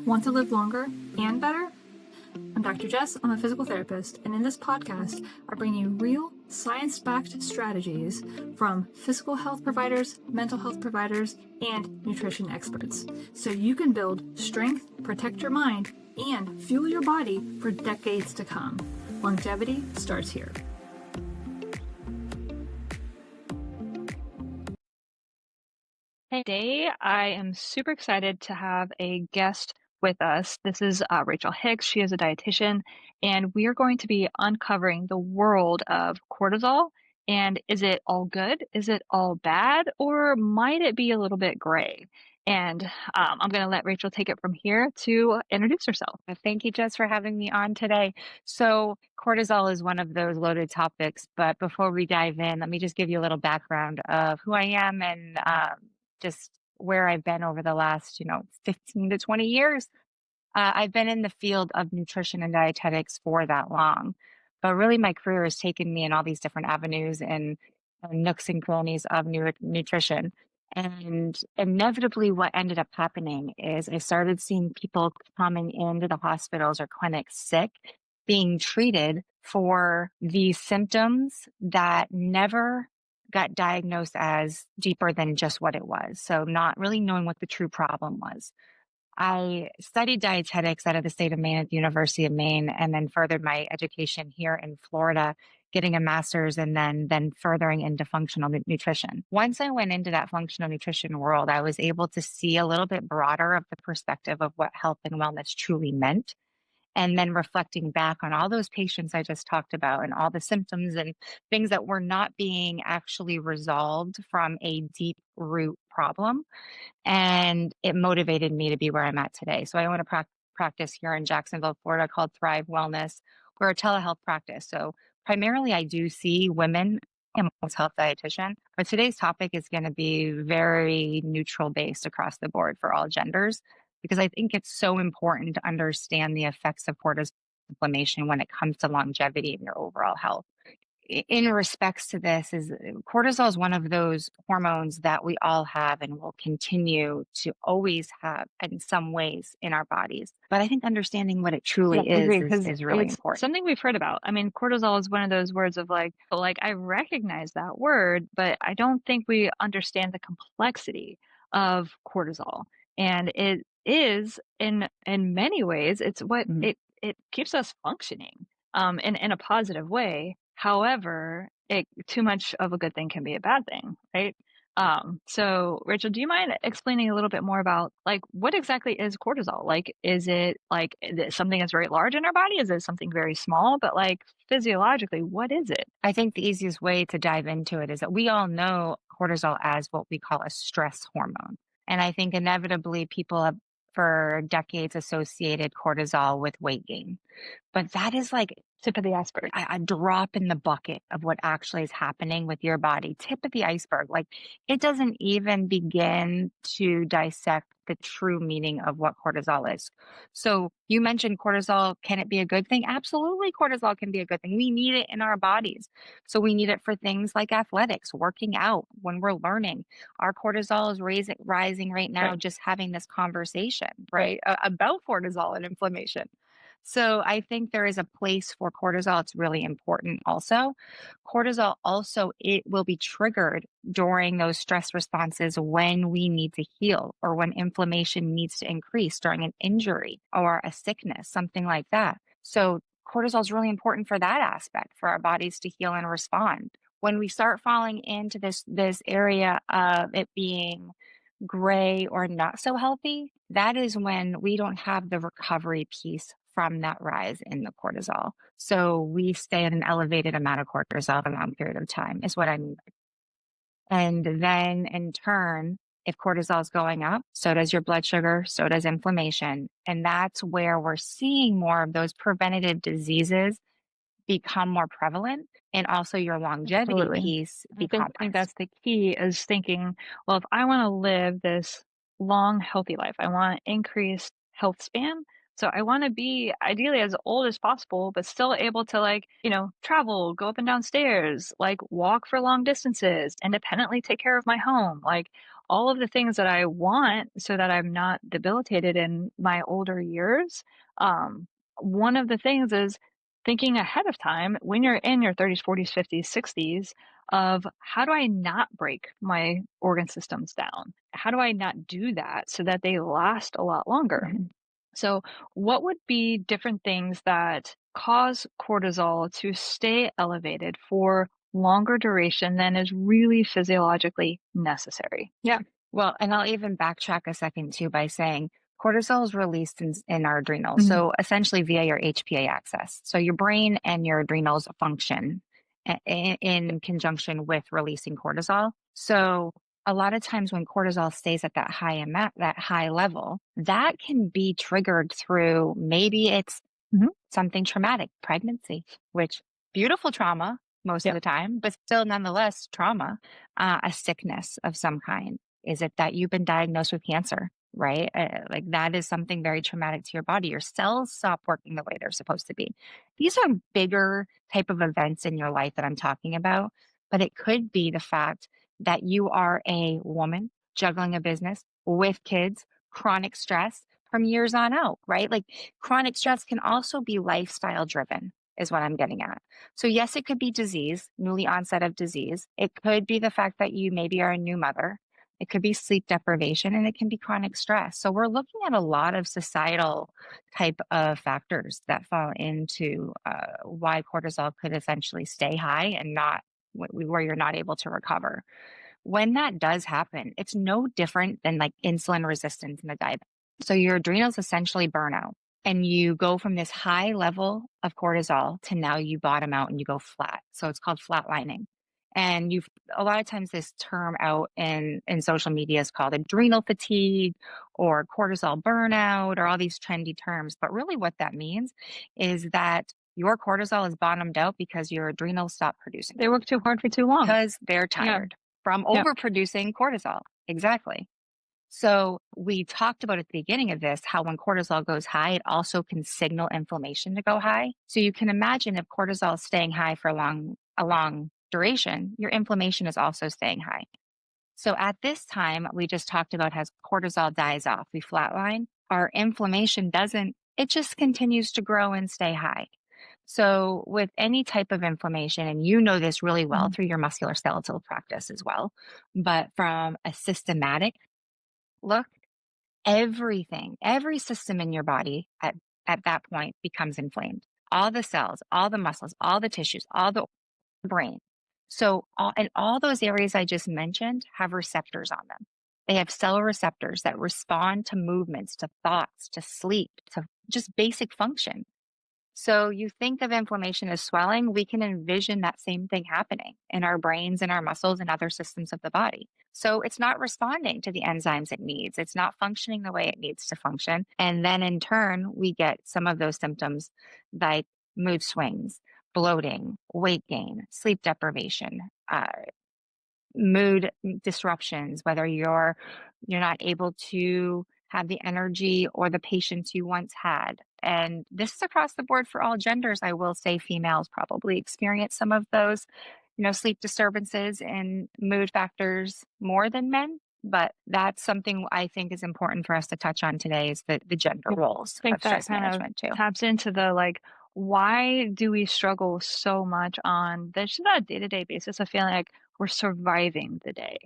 Want to live longer and better? I'm Dr. Jess. I'm a physical therapist, and in this podcast, I bring you real, science-backed strategies from physical health providers, mental health providers, and nutrition experts, so you can build strength, protect your mind, and fuel your body for decades to come. Longevity starts here. Hey, today I am super excited to have a guest with us. This is Rachel Hicks. She is a dietitian, and we are going to be uncovering the world of cortisol. And is it all good? Is it all bad? Or might it be a little bit gray? And I'm going to let Rachel take it from here to introduce herself. Thank you, Jess, for having me on today. So cortisol is one of those loaded topics, but before we dive in, let me just give you a little background of who I am and just where I've been over the last, 15 to 20 years. I've been in the field of nutrition and dietetics for that long, but really my career has taken me in all these different avenues and nooks and crannies of nutrition. And inevitably, what ended up happening is I started seeing people coming into the hospitals or clinics sick, being treated for these symptoms that never got diagnosed as deeper than just what it was. So, not really knowing what the true problem was. I studied dietetics out of the state of Maine at the University of Maine, and then furthered my education here in Florida, getting a master's and then furthering into functional nutrition. Once I went into that functional nutrition world, I was able to see a little bit broader of the perspective of what health and wellness truly meant. And then reflecting back on all those patients I just talked about and all the symptoms and things that were not being actually resolved from a deep root problem, and it motivated me to be where I'm at today. So I own a practice here in Jacksonville, Florida called Thrive Wellness. We're a telehealth practice. So primarily I do see women. I'm a health dietitian, but today's topic is going to be very neutral based across the board for all genders, because I think it's so important to understand the effects of cortisol inflammation when it comes to longevity and your overall health. In respects to this, is cortisol is one of those hormones that we all have and will continue to always have in some ways in our bodies. But I think understanding what it truly I agree, is really it's important. something we've heard about. I mean, cortisol is one of those words of like I recognize that word, but I don't think we understand the complexity of cortisol. And it is in many ways, it's what it keeps us functioning in a positive way. However, too much of a good thing can be a bad thing, right? So Rachel, do you mind explaining a little bit more about like what exactly is cortisol? Like, is it something that's very large in our body? Is it something very small? But like physiologically, what is it? I think the easiest way to dive into it is that we all know cortisol as what we call a stress hormone. And I think inevitably people have for decades associated cortisol with weight gain. But that is like Tip of the iceberg. a drop in the bucket of what actually is happening with your body. Tip of the iceberg. Like it doesn't even begin to dissect the true meaning of what cortisol is. So you mentioned cortisol. Can it be a good thing? Absolutely. Cortisol can be a good thing. We need it in our bodies. So we need it for things like athletics, working out, when we're learning. Our cortisol is rising right now, Right. just having this conversation, right? About cortisol and inflammation. So I think there is a place for cortisol. It's really important also. Cortisol also, it will be triggered during those stress responses when we need to heal or when inflammation needs to increase during an injury or a sickness, something like that. So cortisol is really important for that aspect, for our bodies to heal and respond. When we start falling into this area of it being gray or not so healthy, that is when we don't have the recovery piece from that rise in the cortisol. So we stay at an elevated amount of cortisol for a long period of time, is what I mean. And then in turn, if cortisol is going up, so does your blood sugar, so does inflammation. And that's where we're seeing more of those preventative diseases become more prevalent, and also your longevity Absolutely. piece I be think compromised. that's the key is thinking, well, if I want to live this long, healthy life, I want increased health span. So I want to be ideally as old as possible, but still able to travel, go up and down stairs, like walk for long distances, independently take care of my home, like all of the things that I want so that I'm not debilitated in my older years. Um, one of the things is thinking ahead of time when you're in your 30s, 40s, 50s, 60s of how do I not break my organ systems down? How do I not do that so that they last a lot longer? Mhm. So, what would be different things that cause cortisol to stay elevated for longer duration than is really physiologically necessary? Yeah. Well, and I'll even backtrack a second too by saying cortisol is released in our adrenals. Mhm. So essentially via your HPA axis. So your brain and your adrenals function in conjunction with releasing cortisol. So a lot of times when cortisol stays at that high amount, that high level, that can be triggered through maybe it's Mhm. something traumatic, pregnancy, which beautiful trauma most of Yep. the time, but still nonetheless trauma, a sickness of some kind. Is it that you've been diagnosed with cancer, right? Like that is something very traumatic to your body. Your cells stop working the way they're supposed to be. These are bigger type of events in your life that I'm talking about, but it could be the fact that you are a woman juggling a business with kids, chronic stress from years on out, right? Like chronic stress can also be lifestyle driven, is what I'm getting at. So, yes, it could be disease, newly onset of disease. It could be the fact that you maybe are a new mother. It could be sleep deprivation and it can be chronic stress. So, we're looking at a lot of societal type of factors that fall into why cortisol could essentially stay high and not where you're not able to recover. When that does happen, it's no different than like insulin resistance in the diabetic. So your adrenals essentially burn out and you go from this high level of cortisol to now you bottom out and you go flat. So it's called flatlining. And you've a lot of times this term out in social media is called adrenal fatigue or cortisol burnout or all these trendy terms. But really what that means is that your cortisol is bottomed out because your adrenals stop producing They it work too hard for too long. because they're Yeah. tired from Yep. overproducing cortisol. Exactly. So we talked about at the beginning of this how when cortisol goes high, it also can signal inflammation to go high. So you can imagine if cortisol is staying high for a long duration, your inflammation is also staying high. So at this time, we just talked about as cortisol dies off, we flatline, our inflammation doesn't, it just continues to grow and stay high. So with any type of inflammation, and you know this really well Mhm. through your musculoskeletal practice as well, but from a systematic look, everything, every system in your body at that point becomes inflamed. All the cells, all the muscles, all the tissues, all the brain. So, and all those areas I just mentioned have receptors on them. They have cell receptors that respond to movements, to thoughts, to sleep, to just basic function. So you think of inflammation as swelling, we can envision that same thing happening in our brains and our muscles and other systems of the body. So it's not responding to the enzymes it needs. It's not functioning the way it needs to function. And then in turn, we get some of those symptoms like mood swings, bloating, weight gain, sleep deprivation, mood disruptions, whether you're not able to have the energy or the patience you once had. And this is across the board for all genders. I will say females probably experience some of those, sleep disturbances and mood factors more than men. But that's something I think is important for us to touch on today is the gender I roles think of that stress kind of management too. taps into the like, why do we struggle so much on just a day-to-day basis of feeling like we're surviving the day?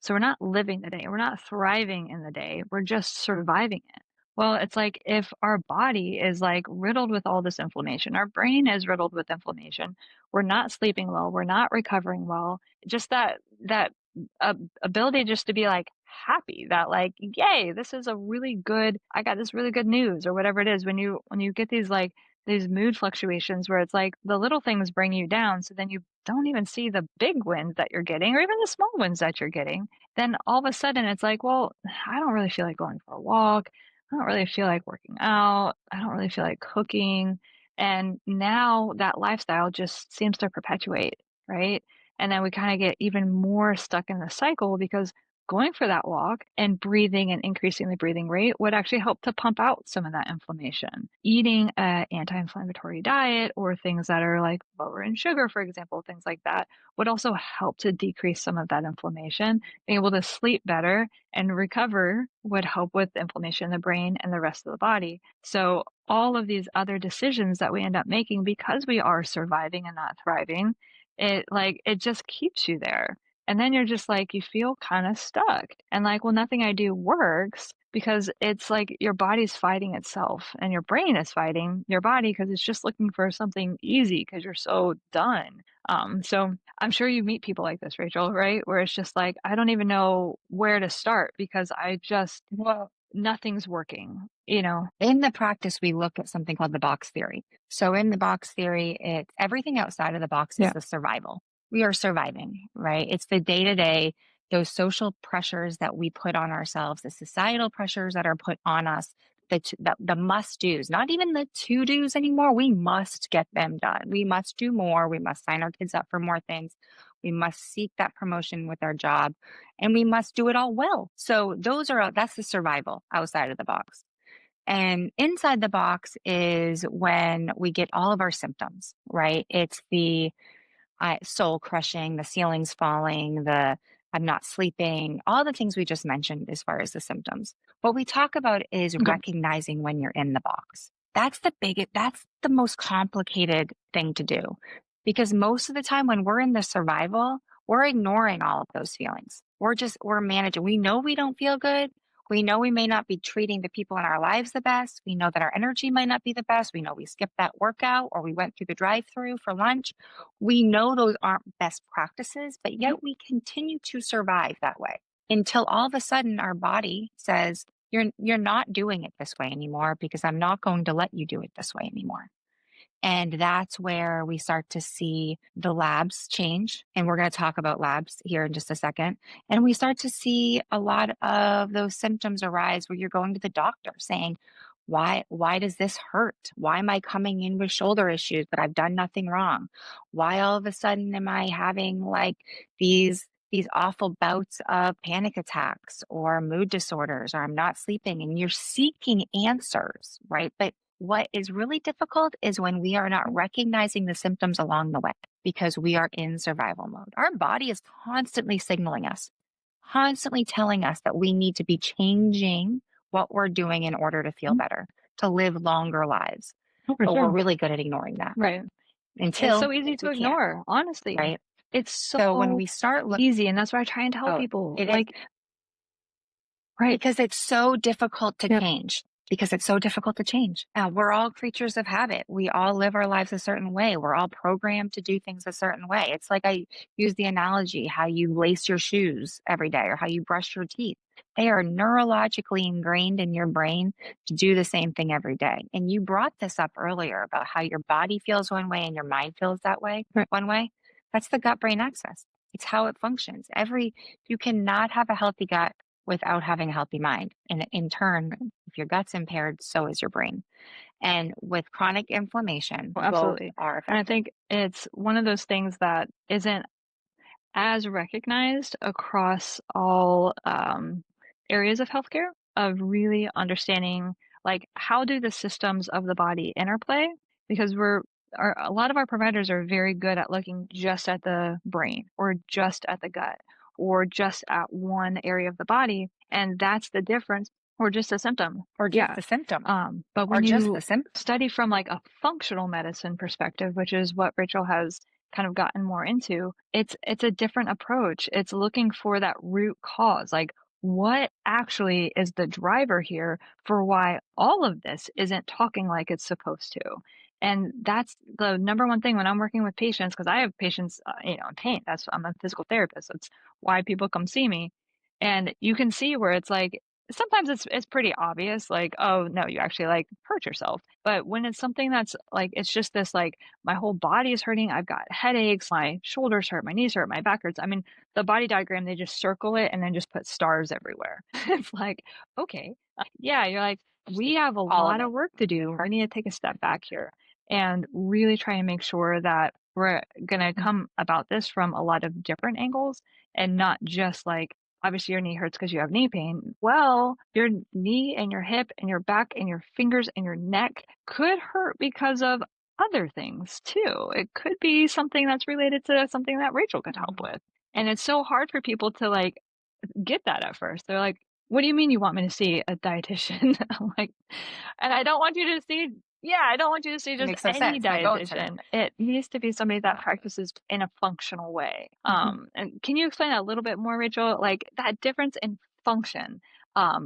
So we're not living the day, we're not thriving in the day, we're just surviving it. Well, it's like if our body is like riddled with all this inflammation, our brain is riddled with inflammation, we're not sleeping well, we're not recovering well, just that ability just to be like happy that like yay, this is a really good, I got this really good news or whatever it is when you get these like these mood fluctuations where it's like the little things bring you down, so then you don't even see the big wins that you're getting or even the small wins that you're getting. Then all of a sudden it's like, well, I don't really feel like going for a walk, I don't really feel like working out, I don't really feel like cooking. And now that lifestyle just seems to perpetuate, right? And then we kind of get even more stuck in the cycle because going for that walk and breathing and increasing the breathing rate would actually help to pump out some of that inflammation. Eating an anti-inflammatory diet or things that are like lower in sugar, for example, things like that would also help to decrease some of that inflammation. Being able to sleep better and recover would help with inflammation in the brain and the rest of the body. So all of these other decisions that we end up making because we are surviving and not thriving, it just keeps you there. And then you're just like, you feel kind of stuck. And like, well, nothing I do works because it's like your body's fighting itself and your brain is fighting your body because it's just looking for something easy because you're so done. So I'm sure you meet people like this, Rachel, right? Where it's just like, I don't even know where to start because Well, nothing's working, you know? in the practice, we look at something called the box theory. So in the box theory, it's everything outside of the box is Yeah. the survival. We are surviving, right? It's the day to day, those social pressures that we put on ourselves, the societal pressures that are put on us, the must do's, not even the to do's anymore. We must get them done. We must do more. We must sign our kids up for more things. We must seek that promotion with our job and we must do it all well. So that's the survival outside of the box. And inside the box is when we get all of our symptoms, right? It's the soul crushing, the ceilings falling, the I'm not sleeping, all the things we just mentioned as far as the symptoms. What we talk about is Okay. recognizing when you're in the box. That's the most complicated thing to do because most of the time when we're in the survival, we're ignoring all of those feelings. We're managing. We know we don't feel good. We know we may not be treating the people in our lives the best. We know that our energy might not be the best. We know we skipped that workout or we went through the drive through for lunch. We know those aren't best practices, but Nope. yet we continue to survive that way until all of a sudden our body says, you're not doing it this way anymore because I'm not going to let you do it this way anymore. And that's where we start to see the labs change. And we're going to talk about labs here in just a second. And we start to see a lot of those symptoms arise where you're going to the doctor saying, why does this hurt? Why am I coming in with shoulder issues, but I've done nothing wrong? Why all of a sudden am I having like these awful bouts of panic attacks or mood disorders, or I'm not sleeping, and you're seeking answers, right? But what is really difficult is when we are not recognizing the symptoms along the way because we are in survival mode. Our body is constantly signaling us, constantly telling us that we need to be changing what we're doing in order to feel Mhm. better, to live longer lives. Oh, for But we're sure. really good at ignoring that Right. It's until so easy to we can't, ignore, honestly. right? It's So when so we start look, easy, and that's why I try and tell oh, people, it is like, right. because it's so difficult to Yep. change. Because it's so difficult to change. We're all creatures of habit. We all live our lives a certain way. We're all programmed to do things a certain way. It's like I use the analogy how you lace your shoes every day or how you brush your teeth. They are neurologically ingrained in your brain to do the same thing every day. And you brought this up earlier about how your body feels one way and your mind feels that way, Right. one way. That's the gut brain axis. It's how it functions. You cannot have a healthy gut without having a healthy mind. And in turn, if your gut's impaired, so is your brain. And with chronic inflammation, Well, both absolutely. are And I affected. think it's one of those things that isn't as recognized across all areas of healthcare of really understanding like how do the systems of the body interplay because a lot of our providers are very good at looking just at the brain or just at the gut or just at one area of the body and that's the difference or just a symptom, Or just yeah. the symptom, But or when just you the symptom. study from like a functional medicine perspective, which is what Rachel has kind of gotten more into, it's a different approach. It's looking for that root cause. Like what actually is the driver here for why all of this isn't talking like it's supposed to? And that's the number one thing when I'm working with patients because I have patients, in pain. I'm a physical therapist. That's why people come see me. And you can see where it's like sometimes it's pretty obvious, like, oh no, you actually like hurt yourself. But when it's something that's like it's just this like my whole body is hurting, I've got headaches, my shoulders hurt, my knees hurt, my back hurts. I mean, the body diagram, they just circle it and then just put stars everywhere. It's like, okay, yeah, you're like, we have a All of lot of it. work to do. We need to take a step back here and really try and make sure that we're going to come about this from a lot of different angles and not just like obviously your knee hurts because you have knee pain. Well, your knee and your hip and your back and your fingers and your neck could hurt because of other things too. It could be something that's related to something that Rachel could help Mhm. with. And it's so hard for people to like get that at first. They're like, "What do you mean you want me to see a dietitian?" I'm like, "And I don't want you to see, yeah, I don't want you to see It just makes no any sense. My goats are. dietitian. It needs to be somebody that Yeah. practices in a functional way." Mhm. And can you explain a little bit more, Rachel? Like that difference in function. Yeah.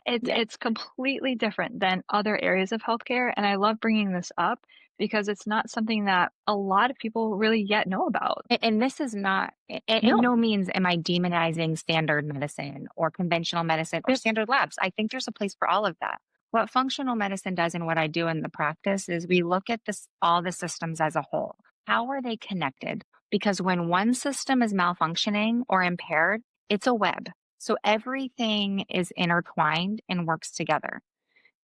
It's completely different than other areas of healthcare, and I love bringing this up because it's not something that a lot of people really yet know about. And this is not, in No. no means am I demonizing standard medicine or conventional medicine or Yep. standard labs. I think there's a place for all of that. What functional medicine does and what I do in the practice is we look at this, all the systems as a whole. How are they connected? Because when one system is malfunctioning or impaired, it's a web. So everything is intertwined and works together.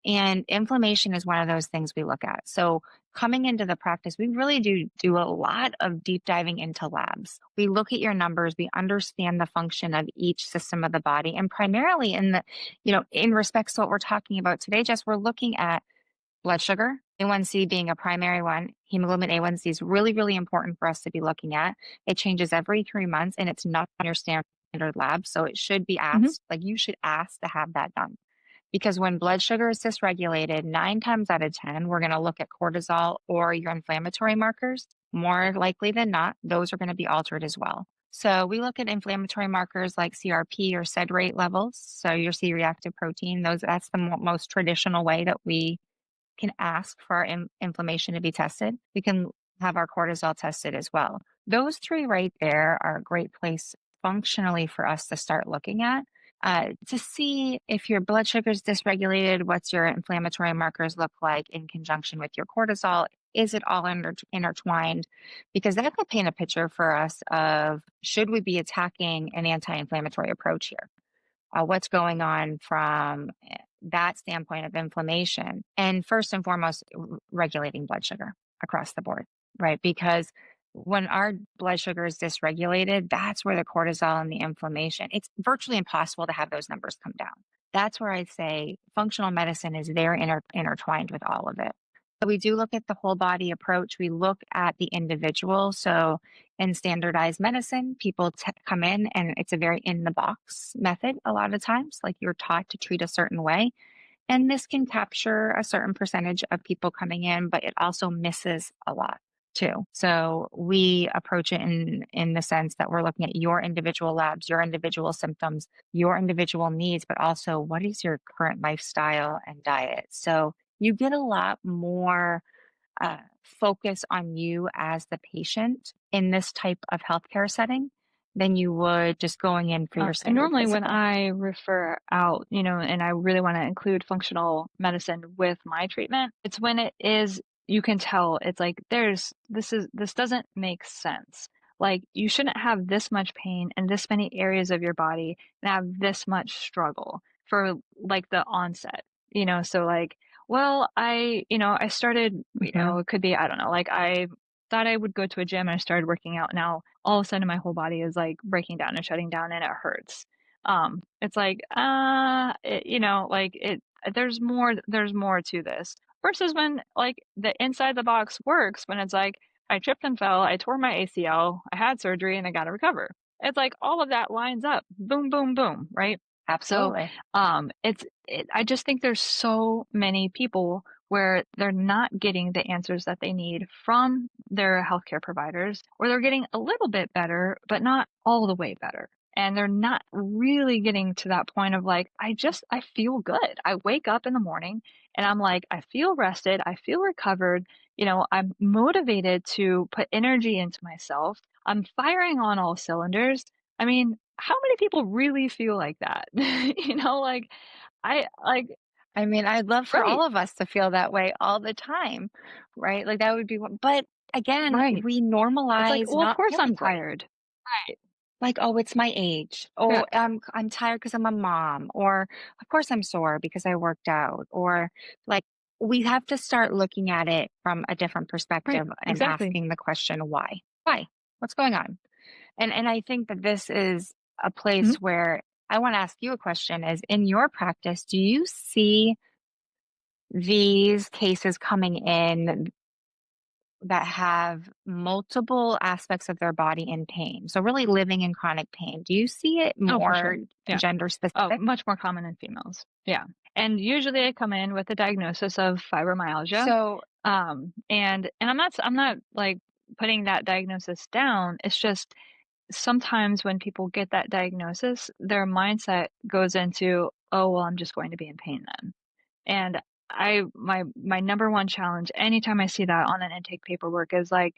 And inflammation is one of those things we look at. So coming into the practice, we really do a lot of deep diving into labs. We look at your numbers, we understand the function of each system of the body, and primarily in the, in respects to what we're talking about today, Jess, we're looking at blood sugar, A1C being a primary one. Hemoglobin A1C is really, really important for us to be looking at. It changes every 3 months and it's not on your standard lab. So it should be Hmm. asked, like you should ask to have that done. Because when blood sugar is dysregulated, 9 times out of 10, we're going to look at cortisol or your inflammatory markers. More likely than not, those are going to be altered as well. So we look at inflammatory markers like CRP or SED rate levels. So your C-reactive protein, that's the most traditional way that we can ask for our inflammation to be tested. We can have our cortisol tested as well. Those three right there are a great place functionally for us to start looking at to see if your blood sugar is dysregulated, what's your inflammatory markers look like in conjunction with your cortisol. Is it all intertwined? Because that could paint a picture for us of should we be attacking an anti inflammatory approach here? What's going on from that standpoint of inflammation. And first and foremost, regulating blood sugar across the board, right? Because when our blood sugar is dysregulated, that's where the cortisol and the inflammation, it's virtually impossible to have those numbers come down. That's where I say functional medicine is there intertwined with all of it. So we do look at the whole body approach. We look at the individual. So in standardized medicine, people come in and it's a very in the box method a lot of times, like you're taught to treat a certain way. And this can capture a certain percentage of people coming in, but it also misses a lot too. So we approach it in the sense that we're looking at your individual labs, your individual symptoms, your individual needs, but also what is your current lifestyle and diet. So you get a lot more focus on you as the patient in this type of healthcare setting than you would just going in for your And standard normally when physical. I refer out, and I really want to include functional medicine with my treatment, it's when it is, you can tell it's like this doesn't make sense. Like you shouldn't have this much pain in this many areas of your body and have this much struggle for like the onset. So like, well, I started, Hmm. it could be, I don't know, like I thought I would go to a gym and I started working out. Now all of a sudden my whole body is like breaking down and shutting down and it hurts. It's like, like there's more to this versus when like the inside the box works when it's like I tripped and fell, I tore my ACL, I had surgery and I got to recover. It's like all of that lines up. Boom, boom, boom, right? So, Absolutely. I just think there's so many people where they're not getting the answers that they need from their healthcare providers, or they're getting a little bit better, but not all the way better. And they're not really getting to that point of like, I feel good. I wake up in the morning and I'm like, I feel rested. I feel recovered. I'm motivated to put energy into myself. I'm firing on all cylinders. I mean, how many people really feel like that? Like I like I mean, I'd love for right, all of us to feel that way all the time, right? Like that would be one. But again, right. we It's like, normalize well, of not course I'm feeling great. tired. Right. Like, oh, it's my age. Yeah. Oh, I'm tired because I'm a mom, or of course I'm sore because I worked out, or like we have to start looking at it from a different Right. perspective and Exactly. asking the question, why? Why? What's going on? And I think that this is a place Mhm. where I want to ask you a question is in your practice, do you see these cases coming in that have multiple aspects of their body in pain? So really living in chronic pain. Do you see it Oh, for more sure. Yeah. gender Oh, specific? much more common in females. Yeah. And usually I come in with a diagnosis of fibromyalgia. So, And I'm not like putting that diagnosis down. It's just sometimes when people get that diagnosis, their mindset goes into, "Oh, well, I'm just going to be in pain then." And my number one challenge anytime I see that on an intake paperwork is like,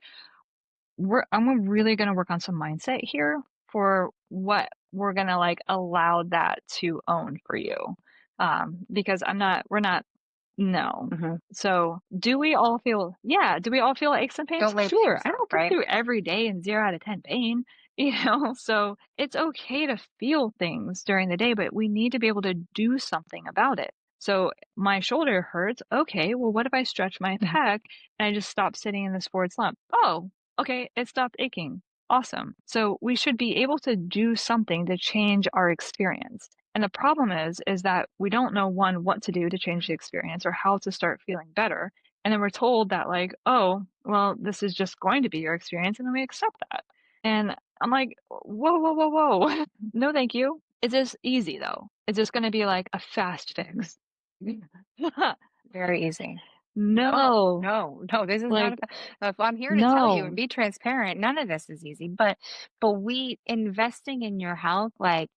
I'm really gonna work on some mindset here for what we're gonna, like, allow that to own for you. Because we're not no. mhm, So, do we all feel aches and pains? don't label Sure. I yourself, don't get right? through every day in 0 out of 10 pain, you know? So, it's okay to feel things during the day, but we need to be able to do something about it. So, my shoulder hurts. Okay, well, what if I stretch my Mhm, pec and I just stop sitting in this forward slump? Oh, okay, it stopped aching. Awesome. So, we should be able to do something to change our experience. And the problem is that we don't know, one, what to do to change the experience or how to start feeling better. And then we're told that, like, oh, well, this is just going to be your experience, and then we accept that. And I'm like, whoa, whoa, whoa, whoa. No, thank you. Is this easy though? Is this going to be like a fast mhm. fix? Very easy. No, No, no, this is not like, about, if I'm here to tell you and no. be transparent. None of this is easy, but we investing in your health, like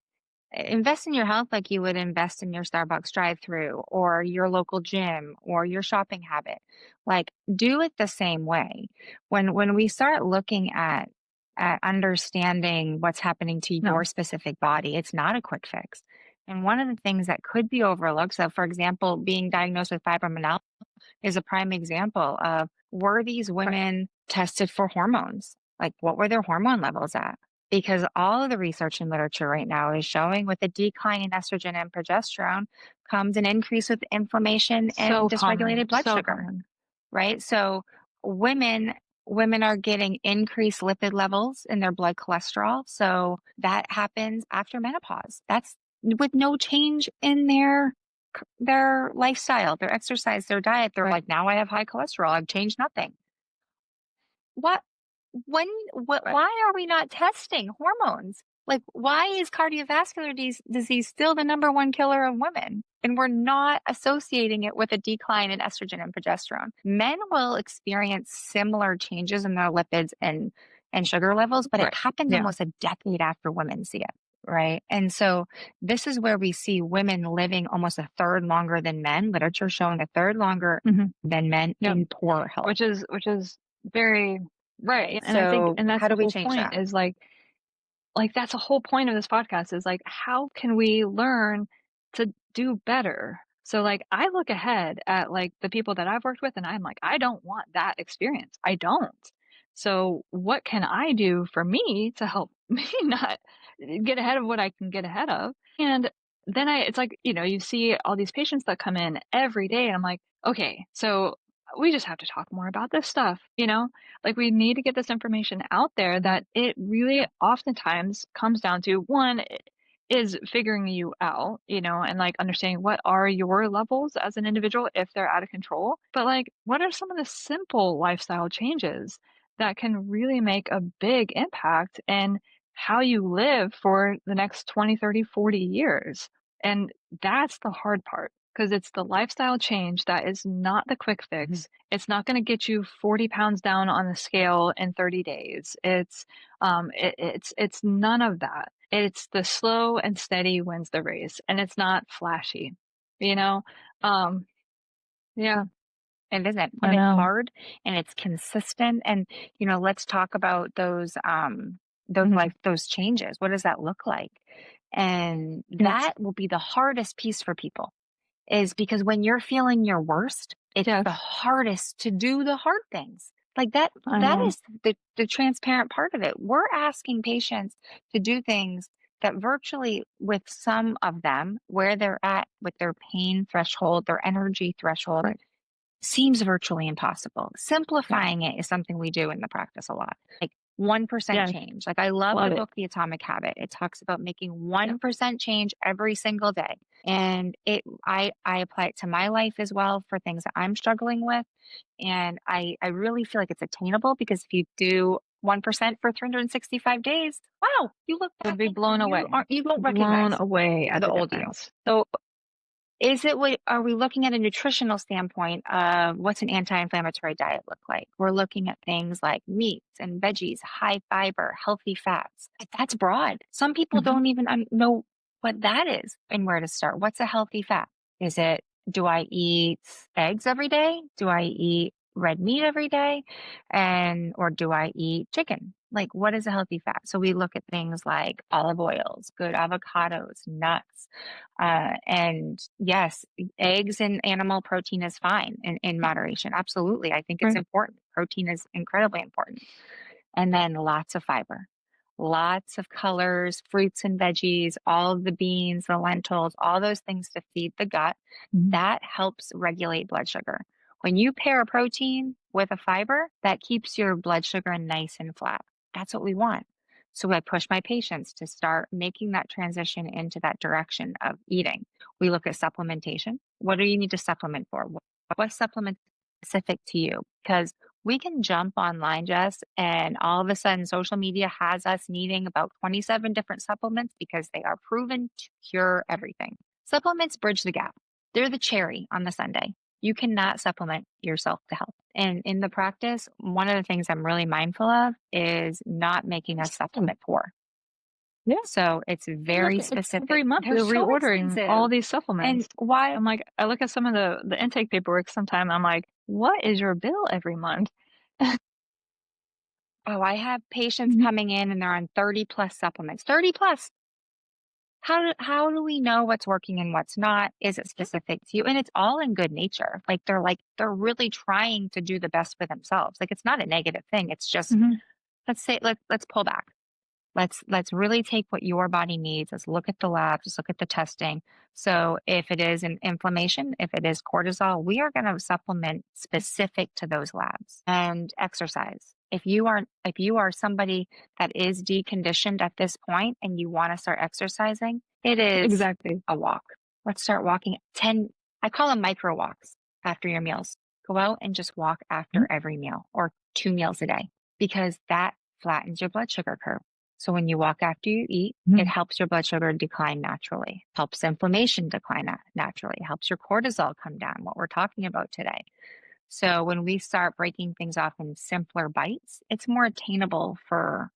invest in your health like you would invest in your Starbucks drive-through or your local gym or your shopping habit. Like do it the same way. When we start looking at understanding what's happening to your No. specific body, it's not a quick fix. And one of the things that could be overlooked, so for example, being diagnosed with fibromyalgia is a prime example of were these Right. women tested for hormones? Like, what were their hormone levels at? Because all of the research and literature right now is showing with a decline in estrogen and progesterone comes an increase with inflammation and So common. dysregulated blood So sugar, common. right? So women women are getting increased lipid levels in their blood cholesterol. So that happens after menopause. That's with no change in their lifestyle, their exercise, their diet. They're Right. like, now I have high cholesterol. I've changed nothing. What Right. why are we not testing hormones? Like, why is cardiovascular disease still the number one killer of women? And we're not associating it with a decline in estrogen and progesterone. Men will experience similar changes in their lipids and sugar levels, but it Right. happens Yeah. almost a decade after women see it. Right. And so this is where we see women living almost a third longer than men, literature showing a third longer Mhm. than men Yep. in poor health. Which is very right. Right. And I think So and that's how the do we whole change point that? is like that's the whole point of this podcast is like how can we learn to do better? So like I look ahead at like the people that I've worked with and I'm like I don't want that experience. I don't. So what can I do for me to help me not get ahead of what I can get ahead of? And then it's like, you see all these patients that come in every day and I'm like, okay, so we just have to talk more about this stuff, you know? Like we need to get this information out there that it really Yeah. oftentimes comes down to one is figuring you out, and like understanding what are your levels as an individual if they're out of control. But like what are some of the simple lifestyle changes that can really make a big impact in how you live for the next 20, 30, 40 years? And that's the hard part because it's the lifestyle change that is not the quick Mhm. fix. It's not going to get you 40 pounds down on the scale in 30 days. It's none of that. It's the slow and steady wins the race, and it's not flashy, you know? Um, yeah, It isn't. I When it's know. hard and it's consistent and, let's talk about those Mhm. life those changes. What does that look like? And Yes. that will be the hardest piece for people is because when you're feeling your worst, it's the Yes, hardest to do the hard things. Like I that know. is the transparent part of it. We're asking patients to do things that virtually with some of them where they're at with their pain threshold, their energy threshold Right. seems virtually impossible. Yeah. Simplifying it is something we do in the practice a lot. Like 1% Yes, change. Like I love the love it. book, The Atomic Habit. It talks about making Yep. 1% change every single day. And I apply it to my life as well for things that I'm struggling with. And I really feel like it's attainable because if you do 1% for 365 days, wow, you look Would back be and blown you away. aren't, you won't Blown recognize away at the the old you. difference. So is it what are we looking at a nutritional standpoint of what's an anti-inflammatory diet look like? We're looking at things like meats and veggies, high fiber, healthy fats. Like, that's broad. Some people Mhm. don't even know what that is and where to start. What's a healthy fat? Is it, do I eat eggs every day? Do I eat red meat every day? And or do I eat chicken? Like, what is a healthy fat? So we look at things like olive oils, good avocados, nuts, and yes, eggs and animal protein is fine in moderation. Absolutely. I think it's Right. important. Protein is incredibly important. And then lots of fiber, lots of colors, fruits and veggies, all of the beans, the lentils, all those things to feed the gut. Mhm. That helps regulate blood sugar. When you pair a protein with a fiber, that keeps your blood sugar nice and flat. That's what we want. So I push my patients to start making that transition into that direction of eating. We look at supplementation. What do you need to supplement for? What supplement specific to you? Because we can jump online, Jess, and all of a sudden social media has us needing about 27 different supplements because they are proven to cure everything. Supplements bridge the gap. They're the cherry on the sundae. You cannot supplement yourself to health. And in the practice, one of the things I'm really mindful of is not making us Understand. supplement poor. Yeah. So it's I look very at like specific. every month They're we're so reordering all expensive. these And supplements. why? I'm like, I look at some of the intake paperwork sometime. I'm like, what is your bill every month? Oh, I have patients Mhm. coming in and they're on 30 plus supplements. 30 plus. How do we know what's working and what's not? Is it specific to you? And it's all in good nature. Like they're really trying to do the best for themselves. Like it's not a negative thing. It's just Mhm. let's pull back. Let's really take what your body needs. Let's look at the labs, let's look at the testing. So if it is an inflammation, if it is cortisol, we are going to supplement specific to those labs and exercise. If you are somebody that is deconditioned at this point and you want to start exercising, it is Exactly. a walk. Let's start walking 10, I call them micro walks after your meals. Go out and just walk Mhm. after every meal or 2 meals a day because that flattens your blood sugar curve. So when you walk after you eat, it Mhm. helps your blood sugar decline naturally, helps inflammation decline naturally, helps your cortisol come down, what we're talking about today. So when we start breaking things off in simpler bites, it's more attainable for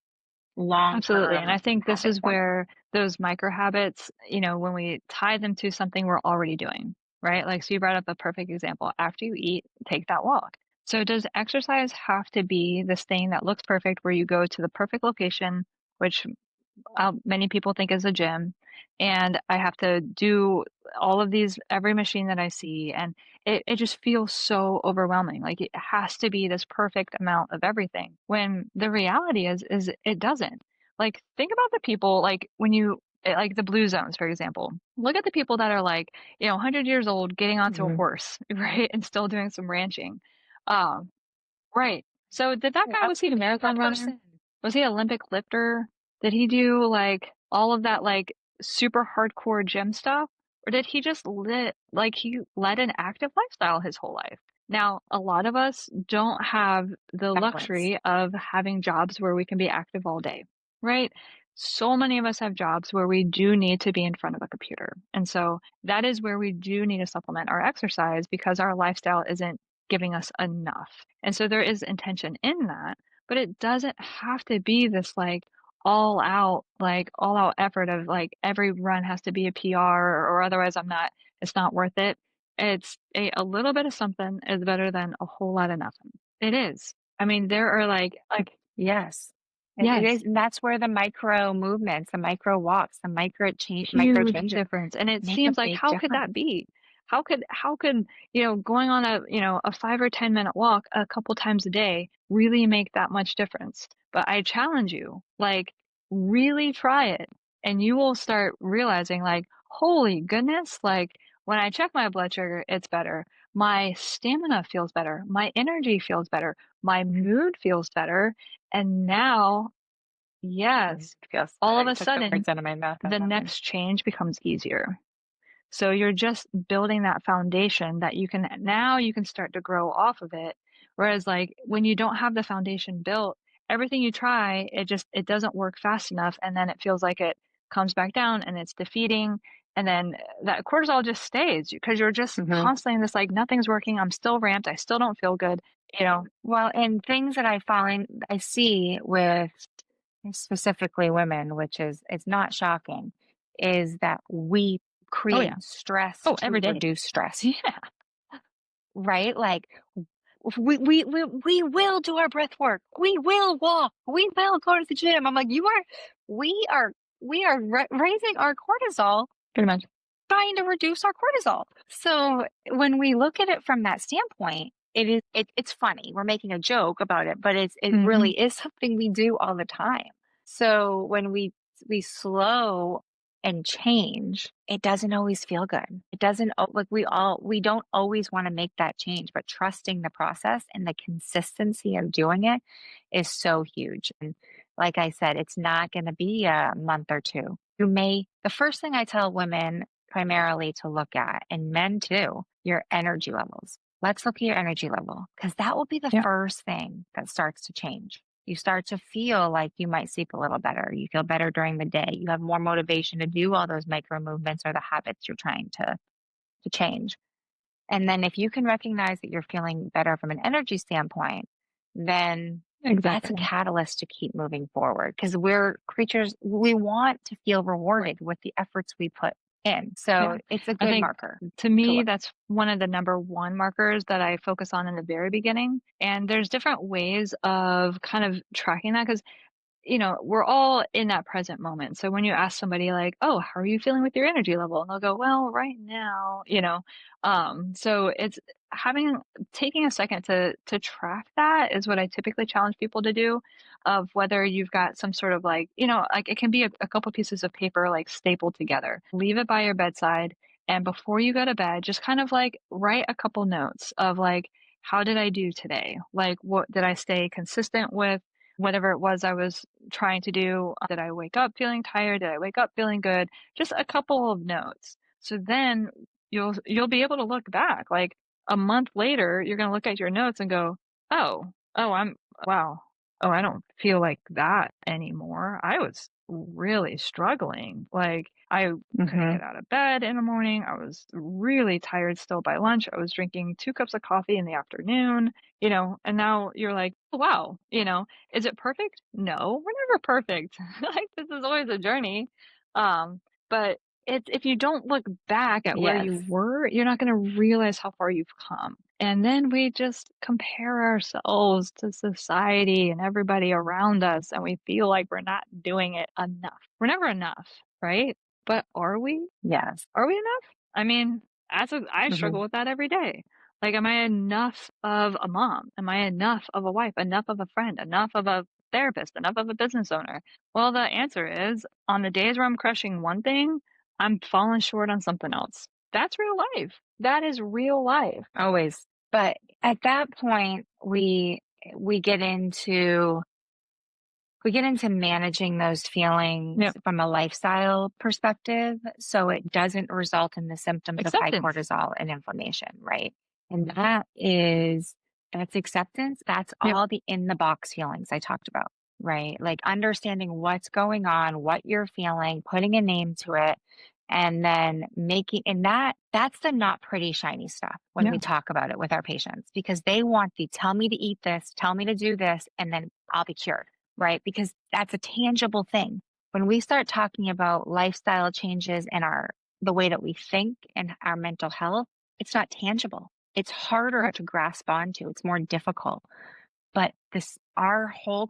Absolutely. And I long-term think this habit is formation. where those micro habits, when we tie them to something we're already doing, right? Like, so you brought up a perfect example. After you eat, take that walk. So does exercise have to be this thing that looks perfect where you go to the perfect location, which many people think is a gym, and I have to do all of these every machine that I see, and it just feels so overwhelming. Like it has to be this perfect amount of everything. When the reality is it doesn't. Like think about the people like when you like the blue zones, for example. Look at the people that are like, 100 years old getting onto a Mhm. horse, right? And still doing some ranching. Um, right. So did that Yeah, guy I was he a wanna be that marathon runner? person. Was he an Olympic lifter? Did he do, like, all of that, like, super hardcore gym stuff? Or did he just he led an active lifestyle his whole life? Now, a lot of us don't have the Balance. luxury of having jobs where we can be active all day, right? So many of us have jobs where we do need to be in front of a computer. And so that is where we do need to supplement our exercise because our lifestyle isn't giving us enough. And so there is intention in that, but it doesn't have to be this all out effort of like every run has to be a PR or otherwise it's not worth it. It's a little bit of something is better than a whole lot of nothing. It is. I mean, there are like Yes. It yes, is, and that's where the micro movements, the micro walks, the micro huge changes difference. And it make a seems like big how could difference. that be? How could, going on a 5 or 10 minute walk a couple times a day really make that much difference? But I challenge you, like really try it and you will start realizing like, holy goodness, like when I check my blood sugar, it's better. my stamina feels better, my energy feels better, my mood feels better. And now, Mm, yes, feels all of better. a Took the sudden, words out of my mouth on the that one. next change becomes easier. So you're just building that foundation that you can start to grow off of it. Whereas like when you don't have the foundation built, everything you try, it doesn't work fast enough and then it feels like it comes back down and it's defeating. And then that cortisol just stays because you're just Mhm. constantly in this like nothing's working. I'm still ramped. I still don't feel good, you know. Well, and things that I see with specifically women, which is it's not shocking, is that we Oh create yeah. stress Oh, every to day. reduce stress, Yeah. right? Like we will do our breath work. We will walk. We will go to the gym. I'm like, we are, raising our cortisol, Pretty much. trying to reduce our cortisol. So when we look at it from that standpoint, it's funny. We're making a joke about it, but it Hmm. really is something we do all the time. So when we slow and change, it doesn't always feel good. It doesn't like we don't always want to make that change, but trusting the process and the consistency of doing it is so huge. And like I said, it's not going to be a month or two. The first thing I tell women primarily to look at, and men too, your energy levels. Let's look at your energy level because that will be the Yeah. first thing that starts to change. You start to feel like you might sleep a little better. You feel better during the day. You have more motivation to do all those micro movements or the habits you're trying to change. And then if you can recognize that you're feeling better from an energy standpoint, then that's a Exactly. catalyst to keep moving forward because we're creatures, we want to feel Right. rewarded with the efforts we put in. Yeah. So it's a I good think marker to to me, look that's one of the number one markers that I focus on in the very beginning. And there's different ways of kind of tracking that because we're all in that present moment. So when you ask somebody like, "Oh, how are you feeling with your energy level?" And they'll go, "Well, right now," so it's having taking a second to track that is what I typically challenge people to do of whether you've got some sort of like, like it can be a couple pieces of paper like stapled together. Leave it by your bedside and before you go to bed, just kind of like write a couple notes of like, how did I do today? Like, what did I stay consistent with? Whatever it was I was trying to do. Did I wake up feeling tired? Did I wake up feeling good? Just a couple of notes. So then you'll be able to look back. Like a month later, you're going to look at your notes and go, "Oh, I'm wow. Oh, I don't feel like that anymore. I was really struggling. Like I couldn't Mhm. get out of bed in the morning. I was really tired still by lunch. I was drinking 2 cups of coffee in the afternoon, and now you're like, "Oh, wow, is it perfect? No, we're never perfect. Like this is always a journey. But it's if you don't look back at where you Yes. were, you're not going to realize how far you've come. And then we just compare ourselves to society and everybody around us, and we feel like we're not doing it enough. We're never enough, right? But are we? Yes. Are we enough? I mean, I struggle Mhm. with that every day. Like, am I enough of a mom? Am I enough of a wife? Enough of a friend? Enough of a therapist? Enough of a business owner? Well, the answer is on the days where I'm crushing one thing, I'm falling short on something else. That's real life. That is real life. Always. But at that point, we get into we get into managing those feelings Yep. from a lifestyle perspective so it doesn't result in the symptoms of high Acceptance. cortisol and inflammation, right? And that's acceptance. That's Yep. all the in the box feelings I talked about, right? Like understanding what's going on, what you're feeling, putting a name to it, and then making and that's the not pretty shiny stuff when Yeah. we talk about it with our patients because they want the tell me to eat this, tell me to do this, and then I'll be cured, right? Because that's a tangible thing. When we start talking about lifestyle changes and the way that we think and our mental health, it's not tangible. It's harder Right. to grasp onto. It's more difficult. But our whole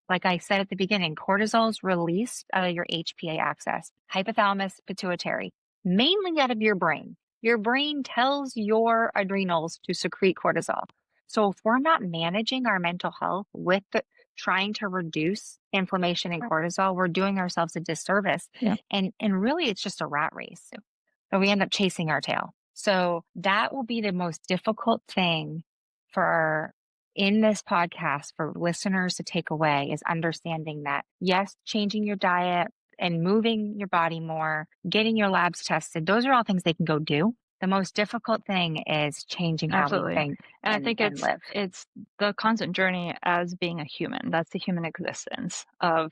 like I said at the beginning, cortisol is released out of your HPA axis, hypothalamus, pituitary, mainly out of your brain. Your brain tells your adrenals to secrete cortisol. So if we're not managing our mental health with trying to reduce inflammation and cortisol, we're doing ourselves a disservice. Yeah. And really it's just a rat race. So we end up chasing our tail. So that will be the most difficult thing for in this podcast for listeners to take away is understanding that yes, changing your diet and moving your body more, getting your labs tested, those are all things they can go do. The most difficult thing is changing how we Absolutely. think And I think and live. it's the constant journey as being a human. That's the human existence of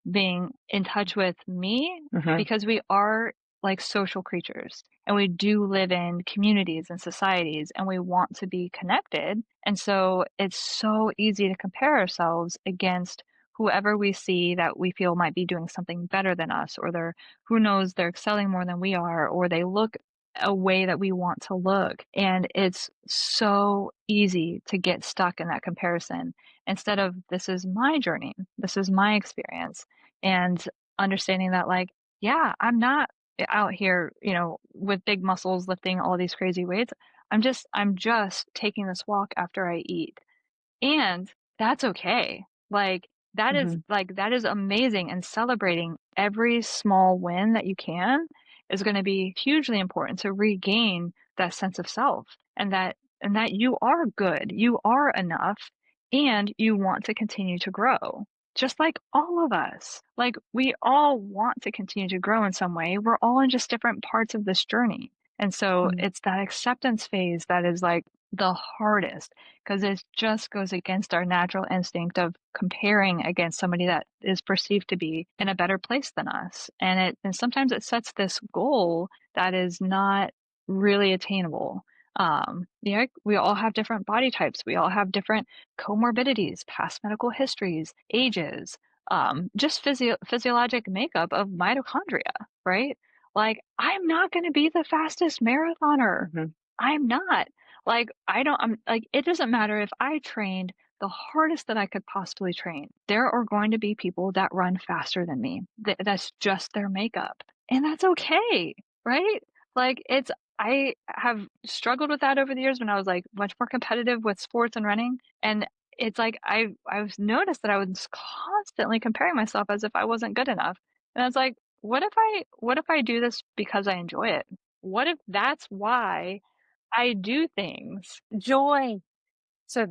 being in touch with me Hmm. because we are like social creatures and we do live in communities and societies and we want to be connected. And so it's so easy to compare ourselves against whoever we see that we feel might be doing something better than us, or they're, who knows, they're excelling more than we are, or they look a way that we want to look. And it's so easy to get stuck in that comparison instead of this is my journey, this is my experience, and understanding that, like, yeah, I'm not out here, with big muscles lifting all these crazy weights. I'm just taking this walk after I eat. And that's okay. Hmm. That is amazing, and celebrating every small win that you can is gonna be hugely important to regain that sense of self, and that you are good, you are enough, and you want to continue to grow. Just like all of us. Like, we all want to continue to grow in some way. We're all in just different parts of this journey. And so Hmm. it's that acceptance phase that is, like, the hardest, because it just goes against our natural instinct of comparing against somebody that is perceived to be in a better place than us. And sometimes it sets this goal that is not really attainable. Yeah, we all have different body types. We all have different comorbidities, past medical histories, ages, just physiologic makeup of mitochondria, right? Like, I'm not going to be the fastest marathoner. Hmm. I'm not. Like, I'm like, it doesn't matter if I trained the hardest that I could possibly train. There are going to be people that run faster than me. That's just their makeup. And that's okay, right? Like, I have struggled with that over the years when I was like much more competitive with sports and running. And it's like I've noticed that I was constantly comparing myself as if I wasn't good enough. And I was like, what if I do this because I enjoy it? What if that's why I do things? Joy. So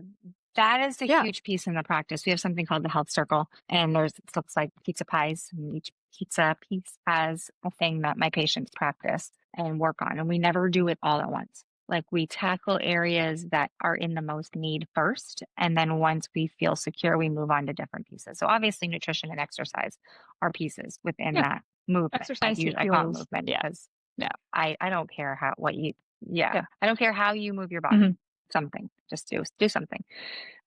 that is a Yeah. huge piece in the practice. We have something called the health circle, and it looks like pizza pies. And each pizza piece has a thing that my patients practice and work on, and we never do it all at once. Like we tackle areas that are in the most need first, and then once we feel secure, we move on to different pieces. So obviously, nutrition and exercise are pieces within Yeah. that movement. Exercise I call it fuels. movement Yeah. because Yeah. I don't care how what you yeah Yeah. I don't care how you move your body. Mhm. Something, just do something.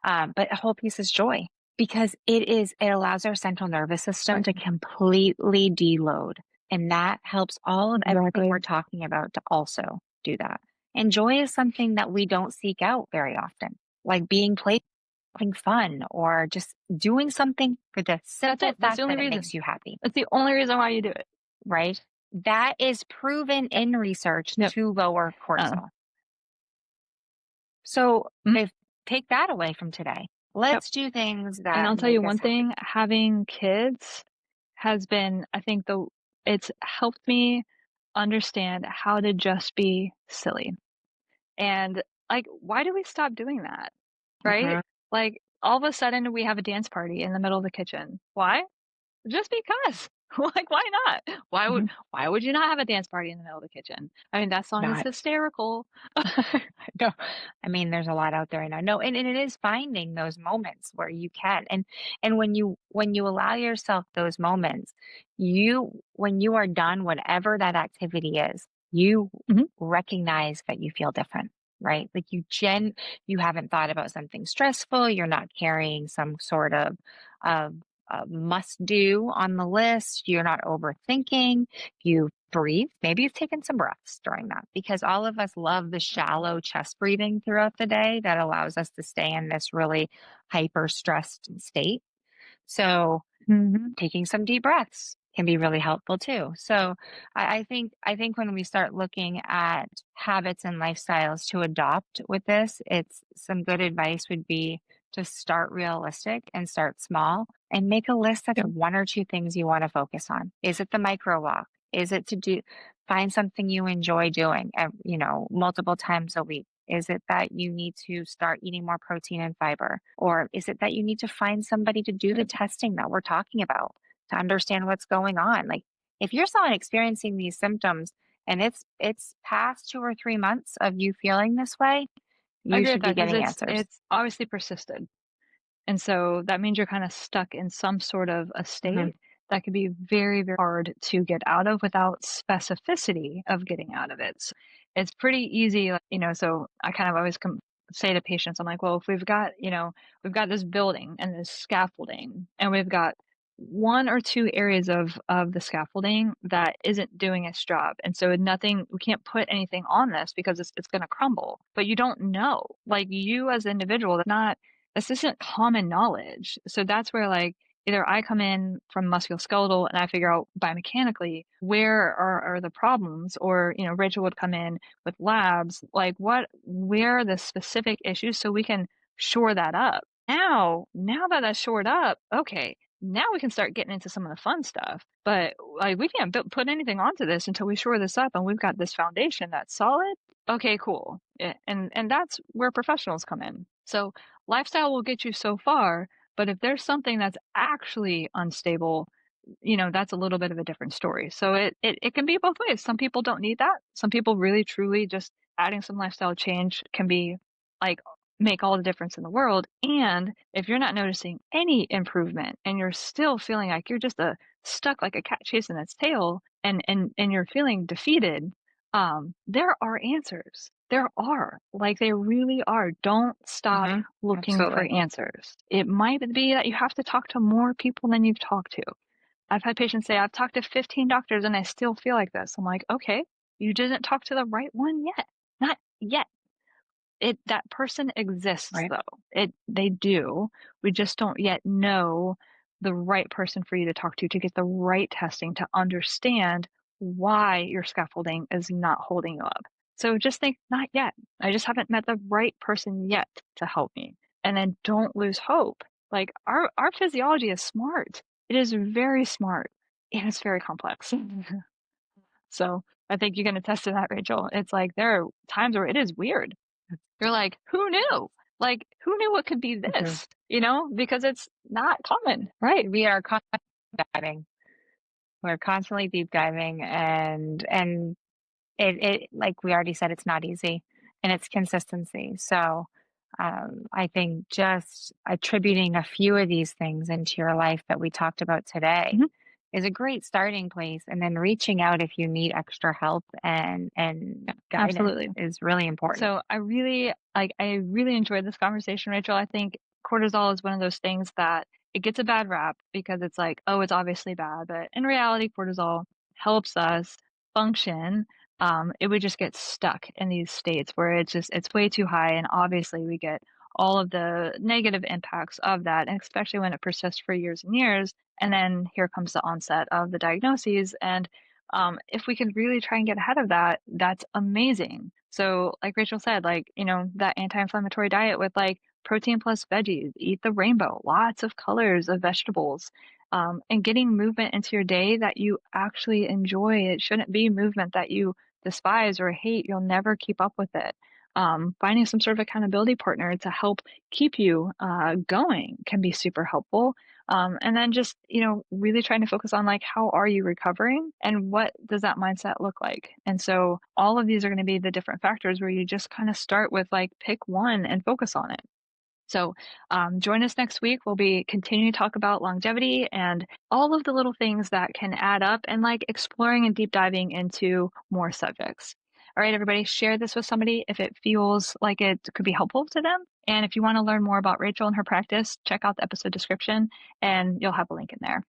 But a whole piece is joy because it allows our central nervous system Right. to completely deload. And that helps all of everything we're Exactly. talking about to also do that. And joy is something that we don't seek out very often, like being playful, having fun, or just doing something for the That's simple it. That's the fact only that it makes reason. you happy, That's the only reason why you do it. right? That is proven in research Yep. to lower Uh, cortisol. So mhm. if take that away from today, Yep. let's do things And that I'll tell you make us one happy. thing, having kids has been, I think, it's helped me understand how to just be silly. And, like, why do we stop doing that? Right? Mhm. Like, all of a sudden we have a dance party in the middle of the kitchen. Why? Just because. Like, why not? Mhm. Why would you not have a dance party in the middle of the kitchen? I mean, that song is Not hysterical. no, I mean, there's a lot out there right now. No, and it is finding those moments where you can. And when you allow yourself those moments, when you are done, whatever that activity is, you Mhm. recognize that you feel different, right? Like you haven't thought about something stressful, you're not carrying some sort of must do on the list, you're not overthinking, you breathe. Maybe you've taken some breaths during that because all of us love the shallow chest breathing throughout the day that allows us to stay in this really hyper stressed state. So Mhm. taking some deep breaths can be really helpful too. So I think when we start looking at habits and lifestyles to adopt with this, it's some good advice would be to start realistic and start small and make a list that's Yep. one or two things you want to focus on. Is it the micro walk? Is it to do Find something you enjoy doing, multiple times a week. Is it that you need to start eating more protein and fiber? Or is it that you need to find somebody to do the Right. testing that we're talking about to understand what's going on? Like if you're someone experiencing these symptoms and it's past 2 or 3 months of you feeling this way, I you agree with should be that because getting it's answers. it's obviously persisted. And so that means you're kind of stuck in some sort of a Hmm. state that can be very, very hard to get out of without specificity of getting out of it. So it's pretty easy, like, so I kind of always say to patients, I'm like, well, if we've got this building and this scaffolding, and we've got one or two areas of the scaffolding that isn't doing its job. And so nothing, we can't put anything on this because it's going to crumble. But you don't know, like you as an individual, not this isn't common knowledge. So that's where like either I come in from musculoskeletal and I figure out biomechanically where are the problems, or Rachel would come in with labs, like where are the specific issues so we can shore that up. Now that that's shored up, okay, now we can start getting into some of the fun stuff. But like we can't put anything onto this until we shore this up and we've got this foundation that's solid. Okay, cool. Yeah, and that's where professionals come in. So lifestyle will get you so far, but if there's something that's actually unstable, that's a little bit of a different story. So it can be both ways. Some people don't need that. Some people really truly just adding some lifestyle change can be like make all the difference in the world. And if you're not noticing any improvement and you're still feeling like you're just a stuck like a cat chasing its tail, and you're feeling defeated, there are answers. There are, like they really are. Don't stop Hmm. looking for Absolutely. answers. It might be that you have to talk to more people than you've talked to. I've had patients say, I've talked to 15 doctors and I still feel like this. I'm like, okay, you didn't talk to the right one yet. Not yet. That person exists Right. though. They do. We just don't yet know the right person for you to talk to get the right testing to understand why your scaffolding is not holding you up. So just think, not yet. I just haven't met the right person yet to help me. And then don't lose hope. Like our physiology is smart. It is very smart and it's very complex. So I think you can attest to that, Rachel. It's like there are times where it is weird. You're like, who knew? Like, who knew it could be Hmm. this? Because it's not common, right? We are constantly diving. We're constantly deep diving, and it like we already said, it's not easy, and it's consistency. So, I think just attributing a few of these things into your life that we talked about today Mhm. is a great starting place, and then reaching out if you need extra help and guidance Absolutely. is really important. So I really enjoyed this conversation, Rachel. I think cortisol is one of those things that it gets a bad rap because it's like, oh, it's obviously bad. But in reality, cortisol helps us function. It would just get stuck in these states where it's way too high. And obviously we get all of the negative impacts of that, and especially when it persists for years and years. And then here comes the onset of the diagnoses. And if we could really try and get ahead of that, that's amazing. So, like Rachel said, like, that anti inflammatory diet with like protein plus veggies, eat the rainbow, lots of colors of vegetables, and getting movement into your day that you actually enjoy. It shouldn't be movement that you despise or hate. You'll never keep up with it. Finding some sort of accountability partner to help keep you going can be super helpful. And then just, really trying to focus on like, how are you recovering and what does that mindset look like? And so all of these are going to be the different factors where you just kind of start with like, pick one and focus on it. So join us next week. We'll be continuing to talk about longevity and all of the little things that can add up and like exploring and deep diving into more subjects. All right, everybody, share this with somebody if it feels like it could be helpful to them. And if you want to learn more about Rachel and her practice, check out the episode description and you'll have a link in there.